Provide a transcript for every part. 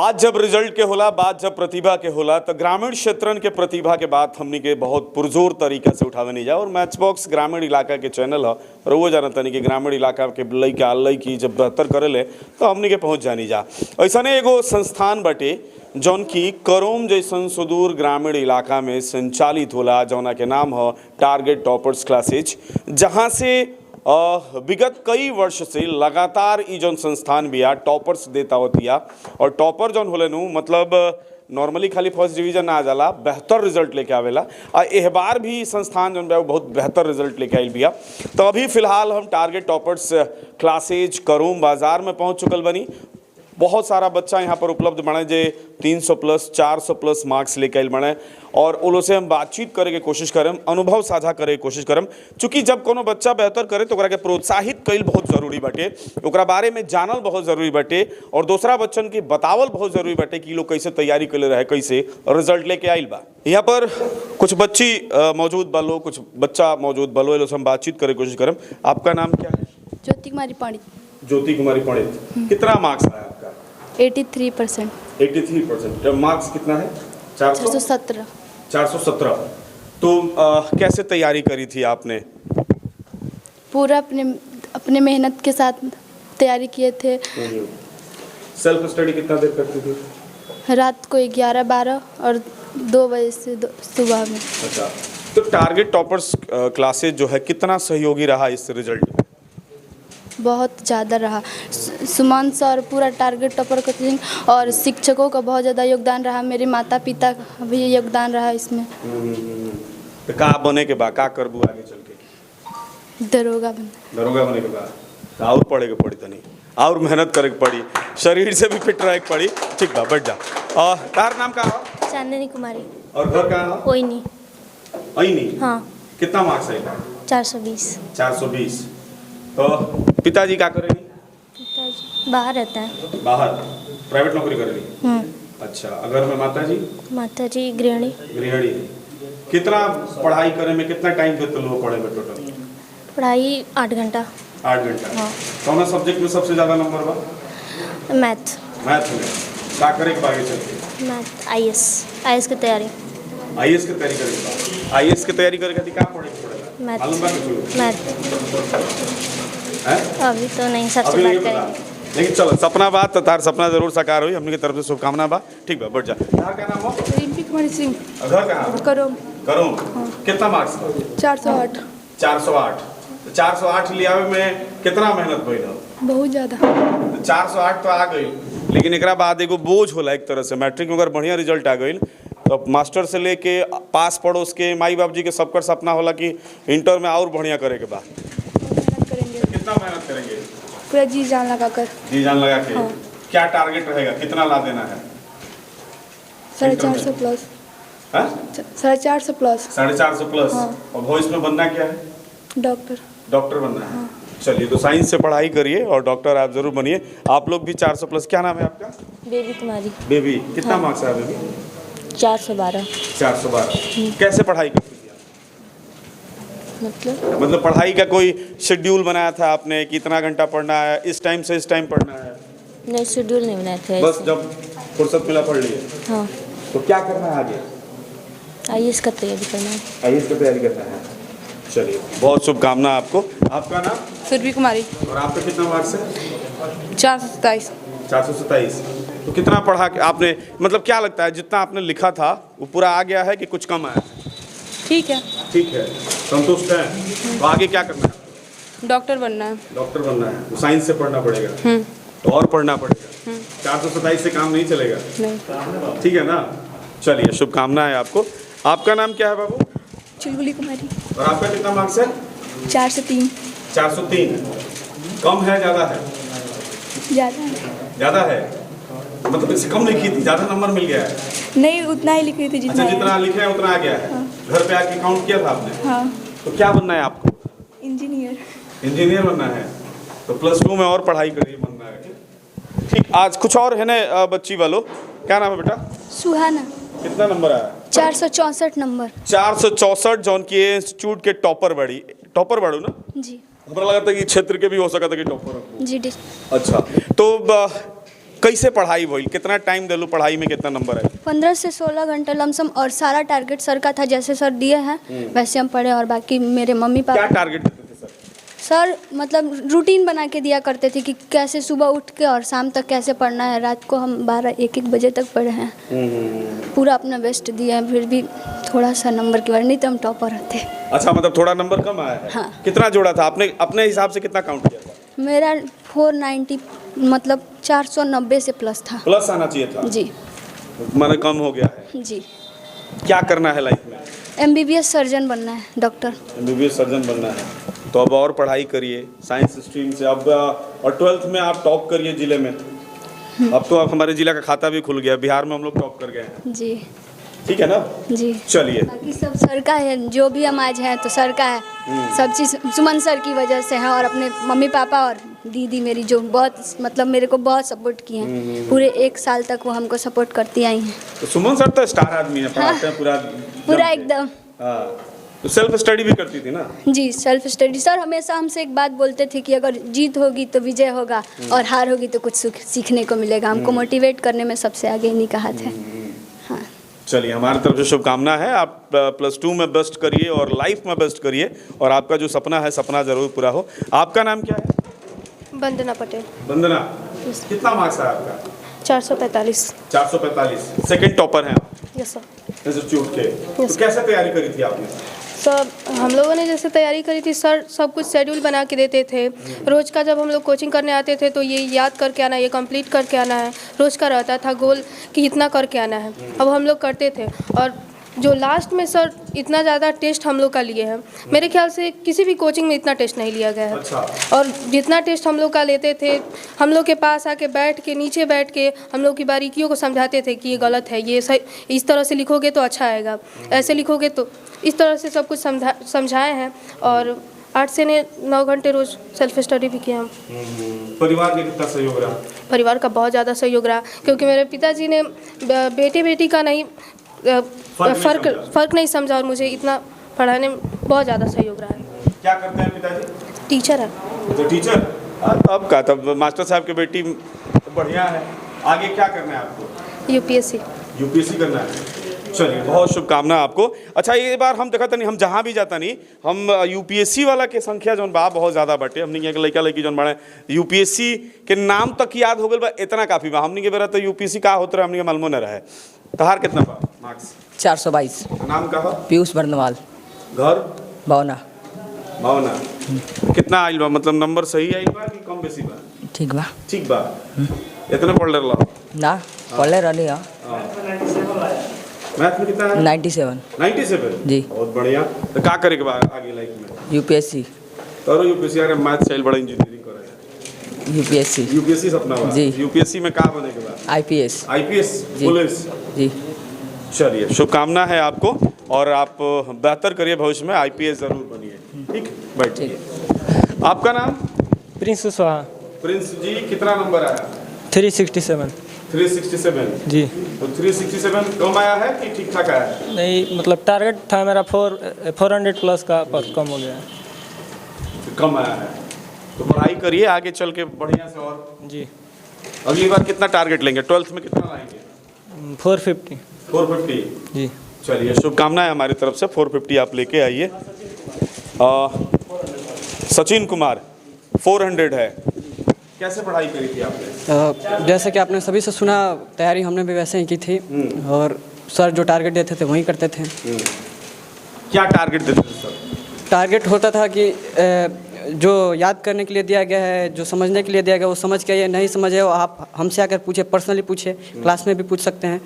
बात जब रिजल्ट के होला, बात जब प्रतिभा के होला, तो ग्रामीण क्षेत्रन के प्रतिभा के बात हमनी के बहुत पुरजोर तरीका से उठावे नहीं जा। और मैच बॉक्स ग्रामीण इलाका के चैनल है और वो जानता नहीं कि ग्रामीण इलाका के लइका लइकी जब बेहतर करेले तो हमनी के पहुंच जानी जा। ऐसा नहीं एगो संस्थान बटे जौन की करोम जैसन सुदूर ग्रामीण इलाका में संचालित होला, जौना के नाम है टारगेट टॉपर्स क्लासेज, जहाँ से विगत कई वर्ष से लगातार ई जौन संस्थान भी आ टॉपर्स देता होतिया। और टॉपर जौन होले नु मतलब नॉर्मली खाली फर्स्ट डिवीजन ना आ जाला, बेहतर रिजल्ट लेके आवेला। आ एह बार भी संस्थान जौन बा बहुत बेहतर रिजल्ट लेके आइल बिया। तो अभी फिलहाल हम टारगेट टॉपर्स क्लासेज करोम बाजार में पहुंच चुकल बनी। बहुत सारा बच्चा यहाँ पर उपलब्ध बने जे 300 प्लस 400 प्लस मार्क्स लेके आइल बने और उन से हम बातचीत करे के कोशिश करम, अनुभव साझा करे के कोशिश करम। चूँकि जब कोनो बच्चा बेहतर करे तो ओकरा के प्रोत्साहित कईल बहुत जरूरी बाटे, ओकरा बारे में जानल बहुत जरूरी बाटे और दूसरा बच्चन के बतावल बहुत जरूरी बाटे कि लोग कैसे तैयारी कर रहे, कैसे रिजल्ट लेके आइल बा। यहाँ पर कुछ बच्ची मौजूद बा लो, कुछ बच्चा मौजूद बा लो, हम बातचीत करे कोशिश करम। आपका नाम क्या है? ज्योति कुमारी पंडित। ज्योति कुमारी पंडित, कितना मार्क्स आया आपका? 83%। 83%। मार्क्स कितना है? 417। 417। तो कैसे तैयारी करी थी आपने? पूरा अपने मेहनत के साथ तैयारी किए थे। सेल्फ स्टडी कितना देर करती थी? रात को 11, 12 और 2 बजे से सुबह में। अच्छा, तो टारगेट टॉपर्स क्लासेज जो है कितना सहयोगी रहा इस रिजल्ट में? बहुत ज़्यादा रहा। सुमन सर, पूरा टारगेट टॉपर कोचिंग और शिक्षकों का बहुत ज़्यादा योगदान रहा। मेरे माता पिता का भी योगदान रहा इसमें। तो का बने के बाद का करबू आगे चल के? दरोगा बने। दरोगा बने के बाद और पढ़े के पड़ी, तनी और मेहनत करे के पड़ी, शरीर से भी फिट रहे के पड़ी। ठीक बा, बैठ जा। तार नाम का है? चांदनी कुमारी। और घर कहाँ है? कोई नहीं। नहीं। हाँ। कितना मार्क्स है? 420। 420। तो पिताजी क्या करेंगे? पिताजी बाहर रहता है। बाहर प्राइवेट नौकरी करेंगे? अच्छा। अगर मैं माताजी? माताजी गृहिणी। गृहिणी। कितना पढ़ाई करे में कितना टाइम देते लोग पढ़े में टोटल? पढ़ाई 8 घंटा। 8 घंटा। हाँ। कौन सब्जेक्ट में सबसे ज़्यादा नंबर बा? मैथ। मैथ में क्या करे के आगे चल के? मैथ IAS की तैयारी। IAS की तैयारी करे के? IAS की तैयारी करे के क्या पढ़े के पड़ेगा? मैथ। मालूम बा कुछ? मैथ है? अभी तो नहीं, सबसे अभी नहीं बात पता। करेंगे। लेकिन चलो, सपना बात तो तार सपना जरूर साकार हुई। हमने की तरफ से शुभकामना बा। ठीक बा, बैठ जा। तार का नाम हो? रिम्पी कुमारी सिंह। घर कहाँ? करोम। करोम। कितना मार्क्स? 408। 408। 408 लियावे में कितना मेहनत भइल? बहुत ज़्यादा। 408 तो आ गई, लेकिन एकरा बाद एगो बोझ होला एक तरह से। मैट्रिक में अगर बढ़िया रिजल्ट आ गई तो मास्टर से लेके पास पड़ोस के माई बाप जी के सबकर सपना होला कि इंटर में और बढ़िया करे के बाद। कितना मेहनत करेंगे? पूरा जी जान लगा कर। जी जान लगा के। हाँ। क्या टारगेट रहेगा, कितना ला देना है? 450 प्लस। 450 प्लस। 450 प्लस। हाँ। और भविष्य में बनना क्या है? डॉक्टर। डॉक्टर बनना है। चलिए, तो साइंस से पढ़ाई करिए और डॉक्टर आप जरूर बनिए। आप लोग भी 400 प्लस। क्या नाम है आपका? बेबी कुमारी। बेबी, कितना मार्क्स आया बेबी? 412। 412। कैसे पढ़ाई करती थी? मतलब पढ़ाई का कोई शेड्यूल बनाया था आपने कि इतना घंटा पढ़ना है, इस टाइम से इस टाइम पढ़ना है? नहीं, शेड्यूल नहीं बनाया था। बस जब फुर्सत मिला पढ़ लिए? हाँ। तो क्या करना है आगे? IAS का तैयारी करना है। IAS की तैयारी करना है। चलिए, बहुत शुभकामना आपको। आपका नाम? सुरभि कुमारी। और आपका कितना मार्क्स है? 427। 427। तो कितना पढ़ा के आपने, मतलब क्या लगता है जितना आपने लिखा था वो पूरा आ गया है कि कुछ कम आया? ठीक है। ठीक है, संतुष्ट है। तो आगे क्या करना है? डॉक्टर बनना है। डॉक्टर बनना है। तो साइंस से पढ़ना पड़ेगा तो और पढ़ना पड़ेगा। 427 से काम नहीं चलेगा। नहीं। ठीक है ना? चलिए, शुभकामनाएं आपको। आपका नाम क्या है बाबू? चुलबुली कुमारी। और आपका कितना मार्क्स है? 403। 403। कम है ज़्यादा है? ज़्यादा है। ज़्यादा है, मतलब इससे कम लिखी थी, ज़्यादा नंबर मिल गया है? नहीं, उतना ही लिखी थी जितना। अच्छा, जितना लिखे है उतना आ गया है। हाँ। घर पे आके काउंट किया था आपने? हाँ। तो क्या बनना है आपको? इंजीनियर। इंजीनियर बनना है। तो +2 में और पढ़ाई करिए, बनना है। ठीक। आज कुछ और है ना बच्ची वालों? क्या नाम है बेटा? सुहाना। कितना नंबर आया? 464 नंबर। 464। जौन की इंस्टीट्यूट के टॉपर बाड़ू ना? जी। हमरा लगा था कि क्षेत्र के भी हो सका था कि टॉपर हो। जी। अच्छा, तो कैसे पढ़ाई भइल, कितना टाइम देलू पढ़ाई में, कितना नंबर है? 15 से 16 घंटे लमसम, और सारा टारगेट सर का था, जैसे सर दिए हैं वैसे हम पढ़े। और बाकी मेरे मम्मी क्या पापा टारगेट देते थे सर? सर मतलब रूटीन बना के दिया करते थे कि कैसे सुबह उठ के और शाम तक कैसे पढ़ना है। रात को हम 12-1 बजे तक पढ़े हैं, पूरा अपना बेस्ट दिए हैं, फिर भी थोड़ा सा नंबर की वजह, नहीं तो हम टॉपर रहते। अच्छा, मतलब थोड़ा नंबर कम आया है। हाँ। कितना जोड़ा था आपने अपने हिसाब से, कितना काउंट किया था? मेरा 490 मतलब 490 से प्लस था। प्लस आना चाहिए था जी माने कम हो गया है। जी। क्या करना है लाइफ में? MBBS सर्जन बनना है, डॉक्टर। MBBS सर्जन बनना है, तो अब और पढ़ाई करिए साइंस स्ट्रीम से। अब और 12th में आप टॉप करिए जिले में। अब तो आप हमारे जिला का खाता भी खुल गया, बिहार में हम लोग टॉप कर गए हैं। जी ठीक है ना? जी। चलिए, बाकी सब सर का है, जो भी हम आज हैं तो सर का है। सब चीज़ सुमन सर की वजह से है, और अपने मम्मी पापा और दीदी मेरी जो बहुत मतलब मेरे को बहुत सपोर्ट किए हैं। पूरे 1 साल तक वो हमको सपोर्ट करती आई हैं। तो सुमन सर तो स्टार आदमी है, पढ़ाते हैं पूरा पूरा एकदम। हाँ, तो सेल्फ स्टडी भी करती थी ना? जी, सेल्फ स्टडी। सर हमेशा हमसे एक बात बोलते थे कि अगर जीत होगी तो विजय होगा, और हार होगी तो कुछ सीखने को मिलेगा। हमको मोटिवेट करने में सबसे आगे नहीं कहा थे। हाँ, चलिए, हमारी तरफ से शुभकामना है। आप +2 में बेस्ट करिए और लाइफ में बेस्ट करिए, और आपका जो सपना है सपना जरूर पूरा हो। आपका नाम क्या है? वंदना पटेल। वंदना, कितना मार्क्स है आपका? 445। 445, सेकंड टॉपर हैं आप यस सर। इंस्टीट्यूट के। तो कैसे तैयारी करी थी आपने? सर हम लोगों ने जैसे तैयारी करी थी, सर सब कुछ शेड्यूल बना के देते थे। रोज़ का जब हम लोग कोचिंग करने आते थे तो ये याद करके आना, ये कंप्लीट करके आना है। रोज़ का रहता था गोल कि इतना करके आना है। अब हम लोग करते थे, और जो लास्ट में सर इतना ज़्यादा टेस्ट हम लोग का लिए हैं, मेरे ख्याल से किसी भी कोचिंग में इतना टेस्ट नहीं लिया गया है। अच्छा। और जितना टेस्ट हम लोग का लेते थे, हम लोग के पास आके बैठ के नीचे बैठ के हम लोग की बारीकियों को समझाते थे कि ये गलत है, ये सही, इस तरह से लिखोगे तो अच्छा आएगा, ऐसे लिखोगे तो, इस तरह से सब कुछ समझाए हैं। और 8 से 9 घंटे रोज़ सेल्फ स्टडी भी किया हम। परिवार के कितना सहयोग रहा? परिवार का बहुत ज़्यादा सहयोग रहा, क्योंकि मेरे पिताजी ने बेटे बेटी का नहीं फ़र्क नहीं समझा, और मुझे इतना पढ़ाने में बहुत ज़्यादा सहयोग रहा है। क्या करते हैं पिताजी? टीचर है। तो टीचर, अब का तब मास्टर साहब की बेटी तो बढ़िया है। आगे क्या करना है आपको? UPSC करना है। चलिए, बहुत शुभकामना आपको। अच्छा, ये बार हम देखा नहीं, हम जहाँ भी जाता नहीं, हम UPSC वाला के संख्या जौन बा बहुत ज़्यादा बटे। हमने के लड़का लड़की जौन बड़े UPSC के नाम तक याद हो गए बा, इतना काफ़ी बा। हमने के बेरा तो UPSC का होता रहा, हमने के मालूम न रहे। तहार कितना बा मार्क्स? 422। नाम का हो? पीयूष बर्नवाल। घर? भावना। भावना। कितना आइल बा, मतलब नंबर सही आइल बा कि कम बेसी बा? ठीक बा। ठीक बा। इतना पढ़ ले रहा ना पढ़ले रहनी है। मैथ में कितना है? 97। 97 जी। बहुत बढ़िया। तो क्या करे के बाद आगे लाइफ में? UPSC। करो UPSC। अरे मैथ से बड़ा इंजीनियरिंग करे। UPSC सपना बा जी। UPSC में क्या बने के बाद? IPS जी। पुलिस जी। चलिए, शुभकामना है आपको, और आप बेहतर करिए भविष्य में, IPS जरूर बनिए। ठीक, बैठिए। आपका नाम? प्रिंस कुशवाहा। प्रिंस जी, कितना नंबर आया? 367। 367 जी। तो 367 कम आया है कि ठीक ठाक आया है? नहीं, मतलब टारगेट था मेरा 400 प्लस का, पर कम हो गया है। कम आया है, तो पढ़ाई करिए आगे चल के बढ़िया से। और जी। अगली बार कितना टारगेट लेंगे? 12th में कितना लाएंगे? 450। 450। जी। चलिए, शुभकामनाएं हमारी तरफ से। 450 आप लेके आइए। सचिन कुमार 400 है। कैसे पढ़ाई करी थी आपने? जैसे कि आपने सभी से सुना, तैयारी हमने भी वैसे ही की थी, और सर जो टारगेट देते थे वही करते थे। क्या टारगेट देते थे सर? टारगेट होता था कि जो याद करने के लिए दिया गया है, जो समझने के लिए दिया गया, वो समझ के, ये नहीं समझे वो आप हमसे आकर पूछे, पर्सनली पूछे, क्लास में भी पूछ सकते हैं।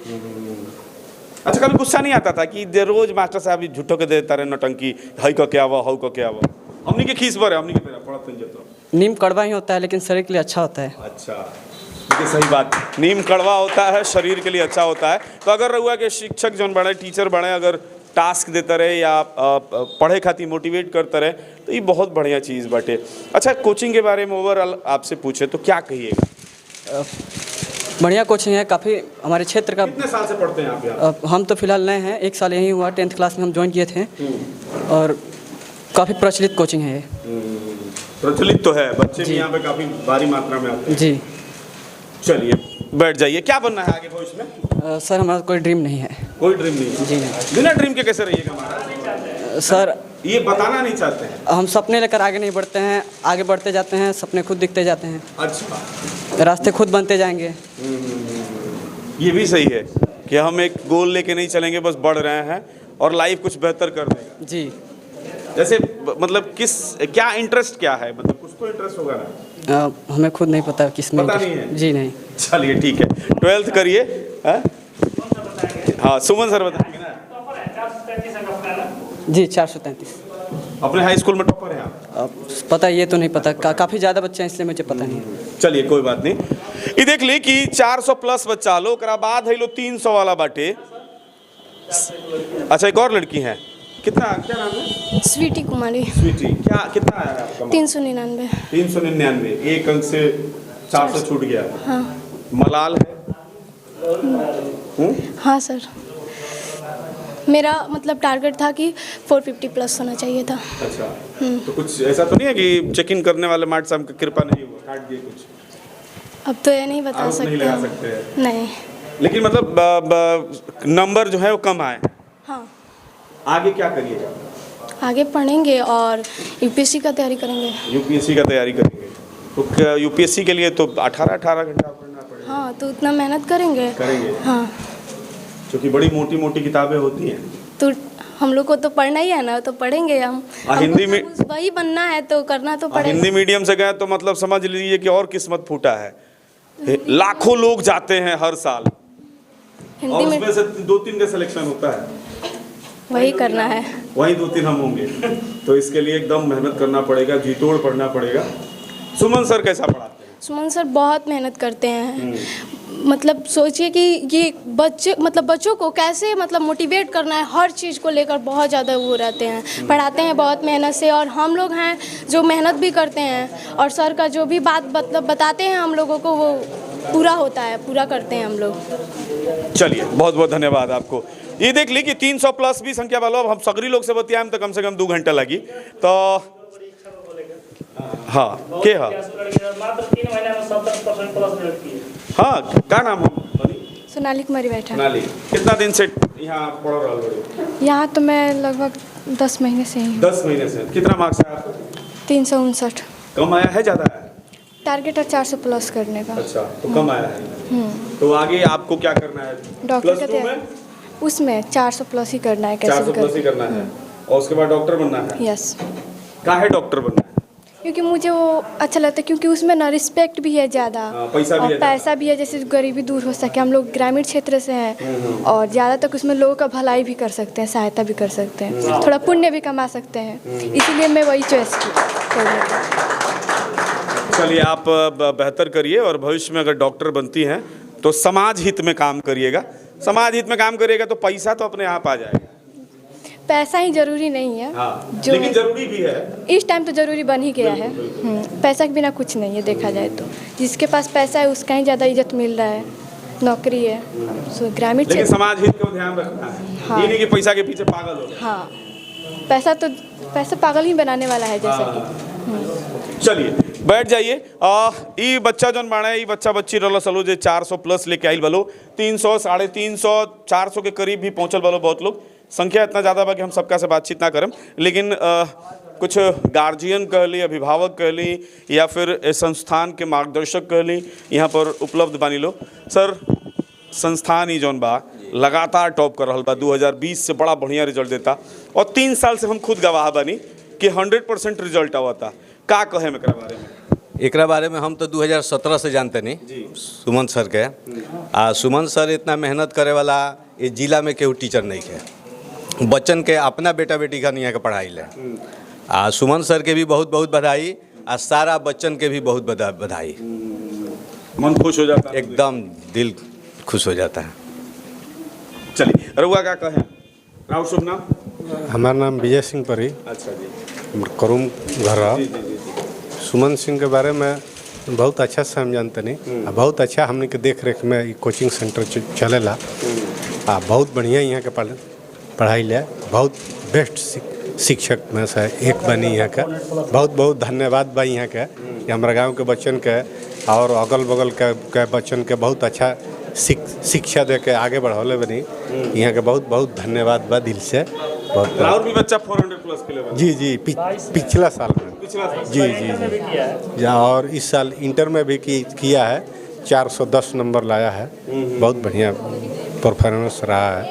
अच्छा, कभी गुस्सा नहीं आता था कि रोज मास्टर साहब झूठो के देता रहे नौटंकी, हई को क्या हुआ, हऊ को क्या हुआ? हमनी के खीस भरे, हमनी के तेरा पढ़त नहीं जाता। नीम कड़वा ही होता है, लेकिन शरीर के लिए अच्छा होता है। अच्छा, ये सही बात। नीम कड़वा होता है, शरीर के लिए अच्छा होता है। तो अगर रहुआ के शिक्षक जौन बने, टीचर बने, अगर टास्क देता रहे या पढ़े खातिर मोटिवेट करता रहे, तो ये बहुत बढ़िया चीज़ बाटे। अच्छा, कोचिंग के बारे में ओवरऑल आपसे पूछे तो क्या कहिएगा? बढ़िया कोचिंग है काफ़ी। हमारे क्षेत्र का। कितने साल से पढ़ते हैं आप यहाँ? हम तो फिलहाल नए हैं, 1 साल यहीं हुआ, 10th क्लास में हम ज्वाइन किए थे, और काफ़ी प्रचलित कोचिंग है ये। प्रचलित तो है, बच्चे भी यहाँ पे काफ़ी भारी मात्रा में आते हैं। जी। चलिए, बैठ जाइए। क्या बनना है आगे भविष्य में? सर हमारा कोई ड्रीम नहीं है। कोई ड्रीम नहीं? जी नहीं। बिना ड्रीम के कैसे रहिएगा महाराज? सर ये बताना नहीं चाहते हैं? हम सपने लेकर आगे नहीं बढ़ते हैं, आगे बढ़ते जाते हैं, सपने खुद दिखते जाते हैं। अच्छा, रास्ते खुद बनते जाएंगे। ये भी सही है कि हम एक गोल लेके नहीं चलेंगे, बस बढ़ रहे हैं और लाइफ कुछ बेहतर कर देगा। जी। जैसे मतलब क्या इंटरेस्ट क्या है, मतलब कुछ तो इंटरेस्ट होगा ना? हमें खुद नहीं पता किस में पता नहीं है? जी नहीं। चलिए ठीक है, 12th करिए। हाँ सुमन सर बताएंगे ना। जी 433। अपने हाई स्कूल में टॉपर हैं आप? पता ये तो नहीं पता, काफ़ी ज़्यादा बच्चे हैं इसलिए मुझे पता नहीं। चलिए कोई बात नहीं। ये देख ली कि 400 प्लस बच्चा लो, ओकरा बाद है लो 300 वाला बाटे। अच्छा एक और लड़की है, कितना, क्या नाम है? स्वीटी कुमारी। स्वीटी, क्या कितना आया है आपका? 399। 399, एक अंक से 400 छूट गया। हाँ मलाल है? हाँ सर, मेरा मतलब टारगेट था कि 450 प्लस होना चाहिए था। अच्छा, तो कुछ ऐसा तो नहीं है कि चेक इन करने वाले मार्ट साहब की कृपा नहीं हुआ, काट दिए कुछ? अब तो ये नहीं बता आरोप नहीं सकते लगा हम। सकते हैं। नहीं। लेकिन मतलब नंबर जो है वो कम आए। हाँ, आगे क्या करिएगा? आगे पढ़ेंगे और यूपीएससी का तैयारी करेंगे। यूपीएससी का तैयारी करेंगे, तो यूपीएससी के लिए तो 18 घंटा पढ़ना पड़ेगा। हाँ, तो उतना मेहनत करेंगे। हाँ, क्योंकि बड़ी मोटी मोटी किताबें होती हैं, तो हम लोग को तो पढ़ना ही है ना, तो पढ़ेंगे हम। हिंदी में वही बनना है तो करना तो पड़ेगा। हिंदी मीडियम से गए तो मतलब समझ लीजिए कि और किस्मत फूटा है। लाखों लोग जाते हैं हर साल और हिंदी में उसमें से 2-3 का सिलेक्शन होता है, वही करना है। वही 2-3 हम होंगे। तो इसके लिए एकदम मेहनत करना पड़ेगा, जी तोड़ पढ़ना पड़ेगा। सुमन सर कैसा पढ़ाते हैं? सुमन सर बहुत मेहनत करते हैं। मतलब सोचिए कि ये बच्चों को कैसे मतलब मोटिवेट करना है, हर चीज़ को लेकर बहुत ज़्यादा वो रहते हैं, पढ़ाते हैं बहुत मेहनत से। और हम लोग हैं जो मेहनत भी करते हैं और सर का जो भी बात मतलब बताते हैं हम लोगों को वो पूरा होता है, पूरा करते हैं हम लोग। चलिए बहुत बहुत धन्यवाद आपको। ये देख ली कि 300 प्लस भी संख्या वालों, अब हम सगरी लोग से बतियाएं तो कम से कम 2 घंटा लगी। तो हाँ के हाँ हाँ क्या नाम है? सोनाली कुमारी बैठा। सोनाली, कितना दिन से यहाँ पढ़ रहा हो? यहाँ तो मैं लगभग 10 महीने से ही। 10 महीने से। कितना मार्क्स है आपका? 359। कम आया है ज़्यादा है? टारगेट है 400 प्लस करने का। अच्छा, तो कम आया है। तो आगे आपको क्या करना है? डॉक्टर का +2 तैयारी, में उसमें 400 प्लस ही करना है। कैसे 400 भी प्लस ही करना है और उसके बाद डॉक्टर बनना है। यस, काहे डॉक्टर बनना है? क्योंकि मुझे वो अच्छा लगता है, क्योंकि उसमें ना रिस्पेक्ट भी है ज़्यादा पैसा भी और है, पैसा भी है, जैसे गरीबी दूर हो सके। हम लोग ग्रामीण क्षेत्र से हैं और ज़्यादा तक उसमें लोगों का भलाई भी कर सकते हैं, सहायता भी कर सकते हैं, थोड़ा पुण्य भी कमा सकते हैं। इसीलिए मैं वही चॉइस की। चलिए आप बेहतर करिए और भविष्य में अगर डॉक्टर बनती हैं तो समाज हित में काम करिएगा। समाज हित में काम करिएगा तो पैसा तो अपने आप आ जाएगा। पैसा ही जरूरी नहीं है। हाँ, जो लेकिन जरूरी भी है इस टाइम तो जरूरी बन ही गया है। पैसा के बिना कुछ नहीं है देखा जाए तो। जिसके पास पैसा है उसका ही ज़्यादा इज्जत मिल रहा है, नौकरी है। सो ग्रामीण लेकिन क्षेत्र, समाज हित को ध्यान रखना है। हाँ। ये नहीं कि पैसा के पीछे पागल हो। हाँ, पैसा पागल ही बनाने वाला है जैसा कि। चलिए बैठ जाइए। ई बच्चा जौन बाड़ा है, ई बच्चा बच्ची रलो सलो जे 400 प्लस लेके आइल वालो, 300, 350, 400 के करीब भी पहुंचल वालो बहुत लोग। संख्या इतना ज़्यादा बा कि हम सबका से बातचीत ना करें, लेकिन कुछ गार्जियन कह ली, अभिभावक कह ली या फिर संस्थान के मार्गदर्शक कह ली, यहाँ पर उपलब्ध बानी लो। सर संस्थान ही जौन बा लगातार टॉप कर रहा बा, 2020 से बड़ा बढ़िया रिजल्ट देता और 3 साल से हम खुद गवाह बानी कि 100% रिजल्ट आवता। का कहे एकरा बारे में? एकरा बारे में हम तो 2017 से जानते नहीं सुमन सर के। सुमन सर इतना मेहनत करे वाला ये जिला में केहू टीचर नहीं है। बच्चन के अपना बेटा बेटी का यहाँ के पढ़ाई ले। सुमन सर के भी बहुत बहुत बधाई और सारा बच्चन के भी बहुत बधाई। मन खुश हो जाता है, एकदम दिल खुश हो जाता है। चलिए रउआ का कहें? राव शुभ नाम? हमारा नाम विजय सिंह परी। अच्छा जी। करूम घर। सुमन सिंह के बारे में बहुत अच्छा से हम जानते नहीं। बहुत अच्छा हमने के देख रेख में कोचिंग सेंटर चलेला। बहुत बढ़िया यहाँ के पढ़ाई ले, बहुत बेस्ट शिक्षक में से एक बनी यहाँ का। बहुत बहुत धन्यवाद बा यहाँ के कि हमारा गाँव के बच्चन के और अगल बगल के बच्चन के बहुत अच्छा शिक्षा दे के आगे बढ़ौले बनी। यहाँ के बहुत बहुत धन्यवाद बा दिल से। बहुत और भी बच्चा 400 प्लस के लेवल जी पिछला साल में जी और इस साल इंटर में भी किया है, 410 नंबर लाया है। बहुत बढ़िया परफॉर्मेंस रहा है।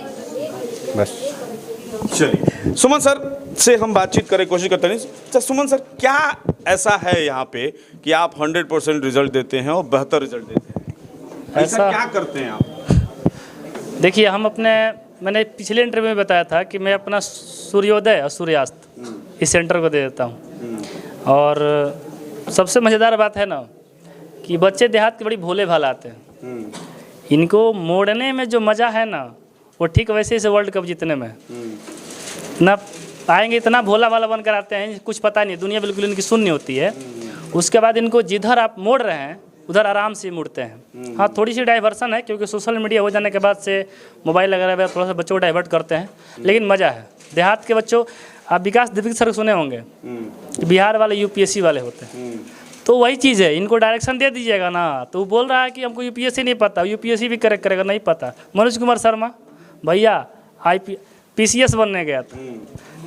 बस चलिए सुमन सर से हम बातचीत करें कोशिश करते हैं। अच्छा सुमन सर, क्या ऐसा है यहाँ पे कि आप 100% रिजल्ट देते हैं और बेहतर रिजल्ट देते हैं? ऐसा क्या करते हैं आप? देखिए मैंने पिछले इंटरव्यू में बताया था कि मैं अपना सूर्योदय और सूर्यास्त इस सेंटर को दे देता हूँ। और सबसे मज़ेदार बात है ना कि बच्चे देहात के बड़ी भोले भाले आते हैं। इनको मोड़ने में जो मज़ा है ना, वो ठीक वैसे से वर्ल्ड कप जीतने में ना आएंगे। इतना भोला भाला बनकर आते हैं, कुछ पता नहीं, दुनिया बिल्कुल इनकी शून्य होती है। उसके बाद इनको जिधर आप मोड़ रहे हैं उधर आराम से मुड़ते हैं। हाँ, थोड़ी सी डाइवर्सन है क्योंकि सोशल मीडिया हो जाने के बाद से मोबाइल वगैरह थोड़ा सा बच्चों को डाइवर्ट करते हैं, लेकिन मज़ा है। देहात के बच्चों, आप विकास दिव्य सर सुने होंगे कि बिहार वाले यूपीएससी वाले होते हैं, तो वही चीज़ है। इनको डायरेक्शन दे दीजिएगा ना, तो वो बोल रहा है कि हमको यूपीएससी नहीं पता, यूपीएससी भी करेक्ट करेगा, नहीं पता। मनोज कुमार शर्मा भैया पीसीएस बनने गया था,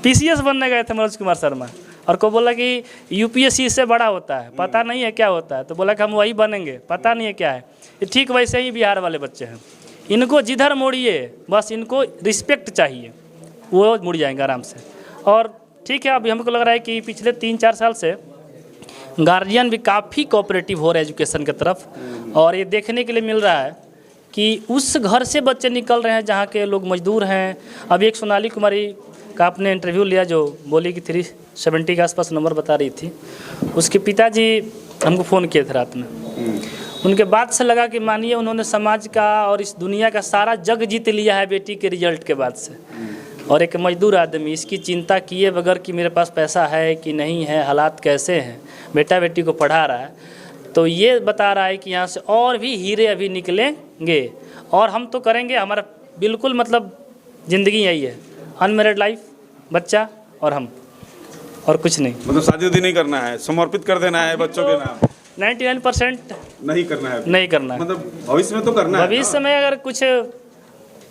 पीसीएस बनने गए थे मनोज कुमार शर्मा, और को बोला कि यूपीएससी इससे बड़ा होता है, पता नहीं है क्या होता है, तो बोला कि हम वही बनेंगे, पता नहीं है क्या है। ठीक वैसे ही बिहार वाले बच्चे हैं। इनको जिधर मोड़िए, बस इनको रिस्पेक्ट चाहिए, वो मुड़ जाएंगे आराम से। और ठीक है, अभी हमको लग रहा है कि पिछले 3-4 साल से गार्जियन भी काफ़ी कोऑपरेटिव हो रहे हैं एजुकेशन की तरफ, और ये देखने के लिए मिल रहा है कि उस घर से बच्चे निकल रहे हैं जहाँ के लोग मजदूर हैं। अभी एक सोनाली कुमारी का आपने इंटरव्यू लिया जो बोली कि 370 के आसपास नंबर बता रही थी। उसके पिताजी हमको फ़ोन किए थे रात में। उनके बाद से लगा कि मानिए उन्होंने समाज का और इस दुनिया का सारा जग जीत लिया है बेटी के रिजल्ट के बाद से। और एक मजदूर आदमी इसकी चिंता किए बगैर कि मेरे पास पैसा है कि नहीं है, हालात कैसे हैं, बेटा बेटी को पढ़ा रहा है, तो ये बता रहा है कि यहाँ से और भी हीरे अभी निकलेंगे और हम तो करेंगे। हमारा बिल्कुल मतलब ज़िंदगी यही है, अनमेरिड लाइफ, बच्चा और हम, और कुछ नहीं। मतलब शादी नहीं करना है, समर्पित कर देना है बच्चों के नाम। 99% नहीं करना है, नहीं करना है। मतलब भविष्य में तो करना है। भविष्य में अगर कुछ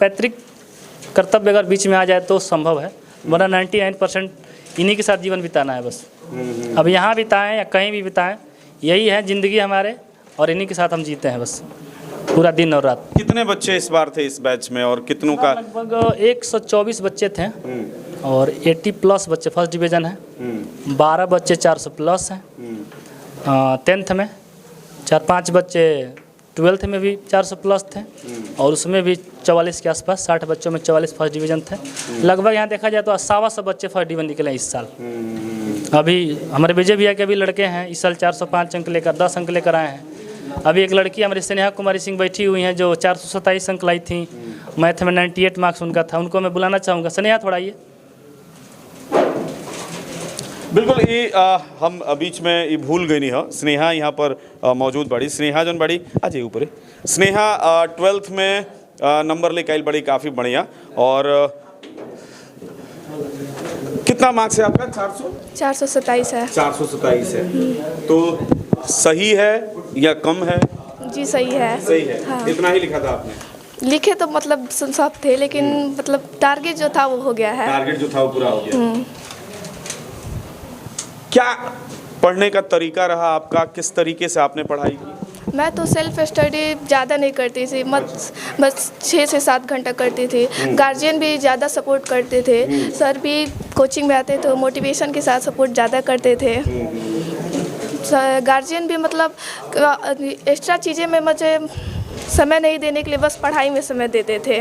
पैतृक कर्तव्य अगर बीच में आ जाए तो संभव है, वरना 99% इन्हीं के साथ जीवन बिताना है बस। अब यहाँ बिताएं या कहीं भी बिताएं, यही है ज़िंदगी हमारे, और इन्हीं के साथ हम जीते हैं बस पूरा दिन और रात। कितने बच्चे इस बार थे इस बैच में और कितनों का? लगभग 124 बच्चे थे और 80 प्लस बच्चे फर्स्ट डिवीज़न है, 12 बच्चे 400 प्लस हैं 10th में, 4-5 बच्चे 12th में भी 400 प्लस थे, और उसमें भी 44 के आसपास, 60 बच्चों में 44 फर्स्ट डिवीज़न थे। लगभग यहाँ देखा जाए तो 100 बच्चे फर्स्ट डिवीज़न निकले इस साल। अभी हमारे विजय भैया के भी लड़के हैं इस साल 405 अंक लेकर 10 अंक लेकर आए हैं। अभी एक लड़की हमारी स्नेहा कुमारी सिंह बैठी हुई हैं जो 427 अंक लाई थी, मैथ में 98 मार्क्स उनका था। उनको मैं बुलाना चाहूँगा। स्नेहा थोड़ा आइए। बिल्कुल, ये हम बीच में ये भूल गई नहीं हो, स्नेहा यहाँ पर मौजूद बड़ी। स्नेहा जन बड़ी आ जाइए ऊपर। स्नेहा 12th में नंबर लेके आई बड़ी, काफ़ी बढ़िया। और कितना मार्क्स है आपका? 427 है। 427 है, तो सही है या कम है? जी सही है। सही है। हाँ। इतना ही लिखा था आपने? लिखे तो मतलब सब थे, लेकिन मतलब टारगेट जो था वो हो गया है। टारगेट जो था वो पूरा हो गया। क्या पढ़ने का तरीका रहा आपका? किस तरीके से आपने पढ़ाई की? मैं तो सेल्फ स्टडी ज़्यादा नहीं करती थी, बस 6 से 7 घंटा करती थी। गार्जियन भी ज़्यादा सपोर्ट करते थे, सर भी कोचिंग में आते तो मोटिवेशन के साथ सपोर्ट ज़्यादा करते थे। गार्जियन भी मतलब एक्स्ट्रा चीज़ें में मुझे समय नहीं देने के लिए बस पढ़ाई में समय देते थे।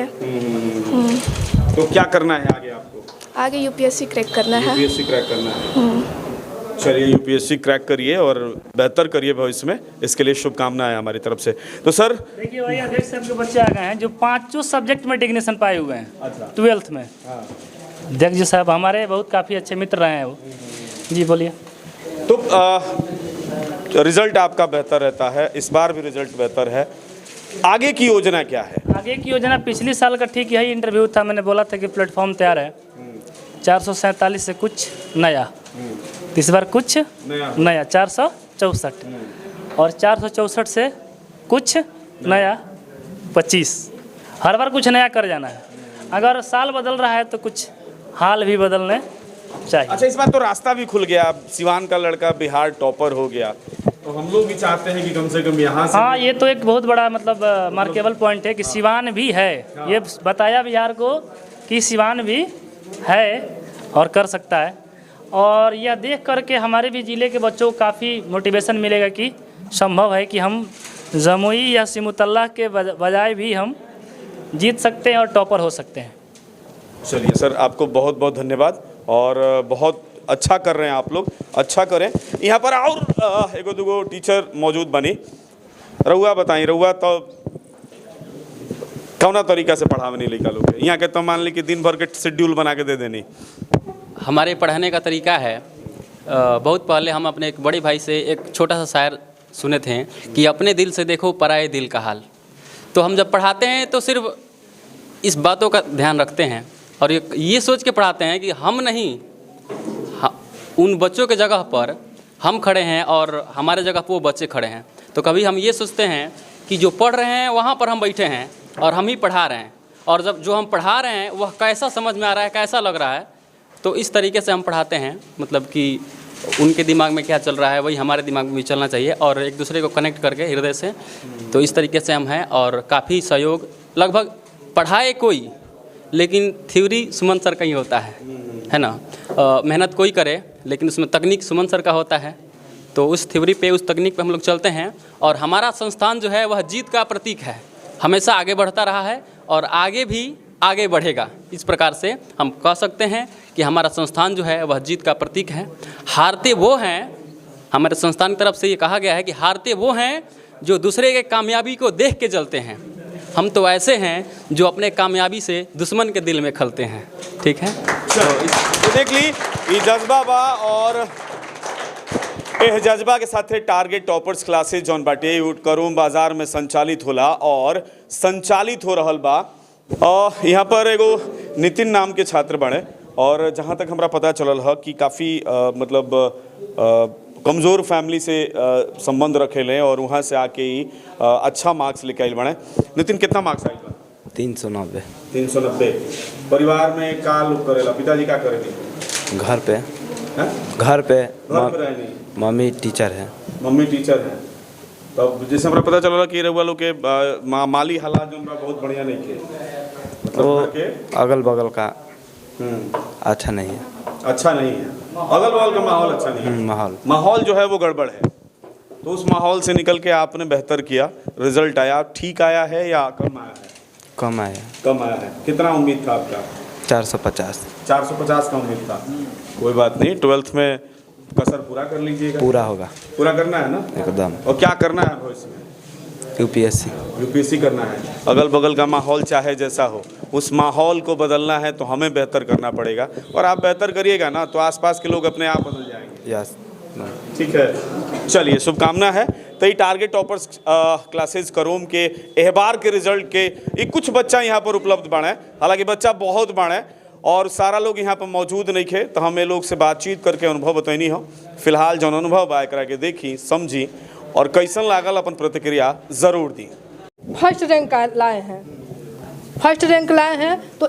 तो क्या करना है आगे आपको? आगे यूपीएससी क्रैक करना है। यूपीएससी क्रैक करना है। चलिए, यूपीएससी क्रैक करिए और बेहतर करिए भविष्य में, इसके लिए शुभकामनाएं हमारी तरफ से। तो सर देखिए वही अध्यक्ष साहब के बच्चे आ गए हैं जो 5 सब्जेक्ट में डिग्नेशन पाए हुए हैं। अच्छा। 12th में। अध्यक्ष जी साहब हमारे बहुत काफ़ी अच्छे मित्र रहे हैं वो। जी बोलिए। तो रिजल्ट आपका बेहतर रहता है, इस बार भी रिजल्ट बेहतर है। आगे की योजना क्या है? आगे की योजना पिछले साल का ठीक यही इंटरव्यू था, मैंने बोला था कि प्लेटफॉर्म तैयार है, 447 से कुछ नया, इस बार कुछ नया 464। और 464 से कुछ नया 25। हर बार कुछ नया कर जाना है। अगर साल बदल रहा है तो कुछ हाल भी बदलने चाहिए। अच्छा, इस बार तो रास्ता भी खुल गया, सिवान का लड़का बिहार टॉपर हो गया, तो हम लोग भी चाहते हैं कि कम से कम यहाँ से। हाँ, ये तो एक बहुत बड़ा मतलब मार्केबल पॉइंट है कि सिवान भी है। ये बताया बिहार को कि सिवान भी है और कर सकता है। और यह देख करके हमारे भी ज़िले के बच्चों को काफ़ी मोटिवेशन मिलेगा कि संभव है कि हम जमुई या सिमुतल्ला के बजाय भी हम जीत सकते हैं और टॉपर हो सकते हैं। चलिए सर, आपको बहुत बहुत धन्यवाद और बहुत अच्छा कर रहे हैं आप लोग, अच्छा करें। यहाँ पर और एगो दूगो टीचर मौजूद बनी। रउआ बताई, रउआ तो कौना तरीका से पढ़ावे नहीं लड़का लोग यहाँ के? तो मान ली कि दिन भर के शेड्यूल बना के दे देनी। हमारे पढ़ाने का तरीका है, बहुत पहले हम अपने एक बड़े भाई से एक छोटा सा शायर सुने थे कि अपने दिल से देखो पराए दिल का हाल। तो हम जब पढ़ाते हैं तो सिर्फ इस बातों का ध्यान रखते हैं और ये सोच के पढ़ाते हैं कि हम नहीं, उन बच्चों के जगह पर हम खड़े हैं और हमारे जगह पर वो बच्चे खड़े हैं। तो कभी हम ये सोचते हैं कि जो पढ़ रहे हैं वहाँ पर हम बैठे हैं और हम ही पढ़ा रहे हैं, और जब जो हम पढ़ा रहे हैं वह कैसा समझ में आ रहा है, कैसा लग रहा है, तो इस तरीके से हम पढ़ाते हैं। मतलब कि उनके दिमाग में क्या चल रहा है वही हमारे दिमाग में भी चलना चाहिए और एक दूसरे को कनेक्ट करके हृदय से। तो इस तरीके से हम हैं और काफ़ी सहयोग, लगभग पढ़ाए कोई लेकिन थ्योरी सुमन सर का ही होता है ना। मेहनत कोई करे लेकिन उसमें तकनीक सुमन सर का होता है। तो उस थ्योरी पे, उस तकनीक पे हम लोग चलते हैं और हमारा संस्थान जो है वह जीत का प्रतीक है, हमेशा आगे बढ़ता रहा है और आगे भी आगे बढ़ेगा। इस प्रकार से हम कह सकते हैं कि हमारा संस्थान जो है वह जीत का प्रतीक है। हारते वो हैं, हमारे संस्थान की तरफ से ये कहा गया है कि हारते वो हैं जो दूसरे के कामयाबी को देख के जलते हैं। हम तो ऐसे हैं जो अपने कामयाबी से दुश्मन के दिल में खलते हैं। ठीक है, तो देख ली ये जज्बा बा और एह जज्बा के साथ टारगेट टॉपर्स क्लासेस जौन बाटे करूम बाजार में संचालित होला और संचालित हो रहल बा। यहाँ पर एगो नितिन नाम के छात्र बने और जहाँ तक हमरा पता चलल है कि काफ़ी मतलब कमज़ोर फैमिली से संबंध रखेले और वहाँ से आके ही अच्छा मार्क्स लेके आइल बने। नितिन, कितना मार्क्स आइल बा? 390। 390। परिवार में का लोग करेला? पिताजी का करेगी? घर पे हैं? घर पे रहनी। मम्मी टीचर है। मम्मी टीचर है। तब जैसे हमरा पता चला कि रउआ लोग के माली हालात जो हमरा बहुत बढ़िया नहीं थे, मतलब के अगल बगल का अच्छा नहीं है। अच्छा नहीं है, अगल बगल का माहौल अच्छा नहीं है। माहौल जो है वो गड़बड़ है। तो उस माहौल से निकल के आपने बेहतर किया, रिजल्ट आया, ठीक आया है या कम आया है? कम आया। कम आया है। कितना उम्मीद था आपका? 450। 450 का उम्मीद था। कोई बात नहीं, 12th में कसर पूरा कर लीजिएगा। पूरा होगा। पूरा करना है ना एकदम। और क्या करना है भविष्य में? यूपीएससी करना है। अगल बगल का माहौल चाहे जैसा हो, उस माहौल को बदलना है तो हमें बेहतर करना पड़ेगा और आप बेहतर करिएगा ना तो आसपास के लोग अपने आप बदल जाएंगे। यस, ठीक है, चलिए शुभकामना है। तो ये टारगेट टॉपर्स क्लासेस करोम के एहबार के रिजल्ट के ये कुछ बच्चा यहाँ पर उपलब्ध बने, हालांकि बच्चा बहुत बने और सारा लोग यहाँ पर मौजूद नहीं थे, तो हम ये लोग से बातचीत करके अनुभव बतैनी हो। फिलहाल जो अनुभव बा एकरा के देखी समझी और कैसन लागल अपन प्रतिक्रिया ज़रूर दी। फर्स्ट रैंक लाए हैं, फर्स्ट रैंक लाए हैं तो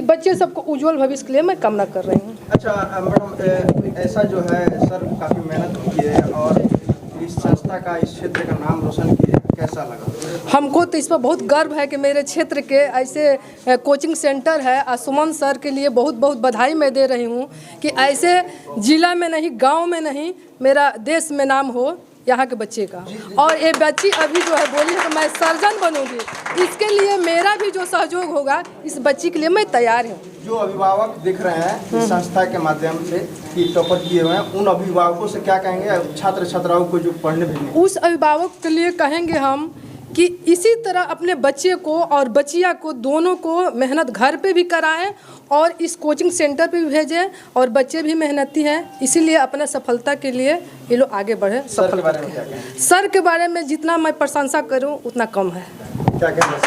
बच्चे सबको उज्जवल भविष्य के लिए मैं कामना कर रही हूँ। अच्छा मैडम, ऐसा जो है सर काफ़ी मेहनत की है और इस संस्था का, इस क्षेत्र का नाम रोशन किया, कैसा लगा? हमको तो इस पर बहुत गर्व है कि मेरे क्षेत्र के ऐसे कोचिंग सेंटर है और सुमन सर के लिए बहुत बहुत बधाई मैं दे रही हूँ कि ऐसे जिला में नहीं, गांव में नहीं, मेरा देश में नाम हो यहाँ के बच्चे का। और ये बच्ची अभी जो है बोली है कि मैं सर्जन बनूंगी, इसके लिए मेरा भी जो सहयोग होगा इस बच्ची के लिए मैं तैयार हूँ। जो अभिभावक दिख रहे हैं इस संस्था के माध्यम से कि टॉपर किए हुए हैं, उन अभिभावकों से क्या कहेंगे छात्र छात्राओं को जो पढ़ने भेजेंगे? उस अभिभावक के लिए कहेंगे हम कि इसी तरह अपने बच्चे को और बच्चिया को दोनों को मेहनत घर पे भी कराएं और इस कोचिंग सेंटर पे भी भेजें और बच्चे भी मेहनती हैं, इसीलिए अपने सफलता के लिए ये लोग आगे बढ़े। सर के बारे में जितना मैं प्रशंसा करूं उतना कम है। क्या कहना है?